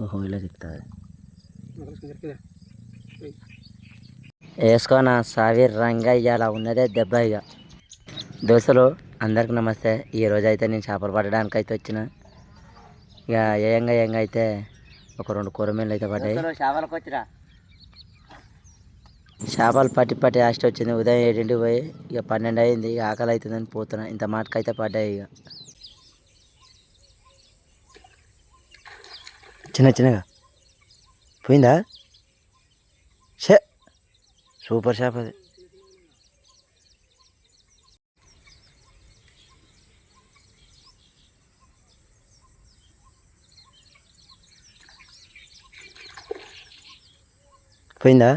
ఓహో ఇలా చెప్తాది వేసుకోనా సావి రంగయ్య అలా ఉన్నదే దెబ్బ. ఇక దోస్తులు అందరికి నమస్తే. ఈరోజు అయితే నేను చేపలు పట్టడానికి అయితే వచ్చిన. ఇక ఏంగా అయితే ఒక 2 కూరమీన్లు అయితే పడ్డాయి. చేపలకు వచ్చిరా చేపలు పట్టి ఆస్ట్ వచ్చింది. ఉదయం 7ంటికి పోయి ఇక 12 అయింది. ఇక ఆకలి అవుతుందని పోతున్నా. ఇంత మాటకైతే పడ్డాయి. ఇక చిన్నగా పోయిందా? షే సూపర్ చేప అది. పోయిందా?